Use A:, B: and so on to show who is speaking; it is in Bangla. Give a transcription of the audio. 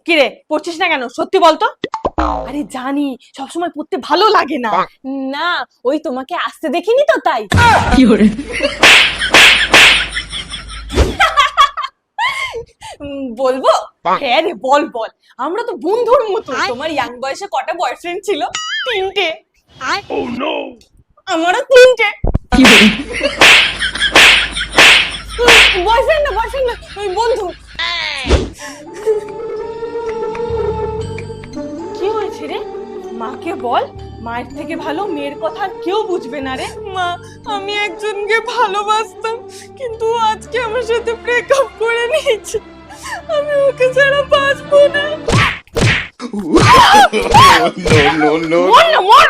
A: কিরে পড়ছিস না কেন? সত্যি বলতো। আরে জানি সবসময় পড়তে ভালো লাগে না।
B: না, ওই তোমাকে আসতে দেখিনি তো তাই।
A: বলবো? হ্যাঁ রে, বল বল। আমরা তো বন্ধুর মতো। তোমার ইয়াং বয়সে কটা বয়ফ্রেন্ড ছিল? 3টে। আমারও 3টে। বয়ফ্রেন্ড না, বয়ফ্রেন্ড না, ওই বন্ধু। কি হয়েছে রে? মাকে বল। মায়ের থেকে ভালো মেয়ের কথা আর কেউ বুঝবে না রে। মা, আমি একজনকে ভালোবাসতাম, কিন্তু আজকে আমার সাথে ব্রেকআপ করে নিয়েছে। আমি ওকে ছাড়া বাঁচবো না।
C: No, no, no.
A: মর না, মর।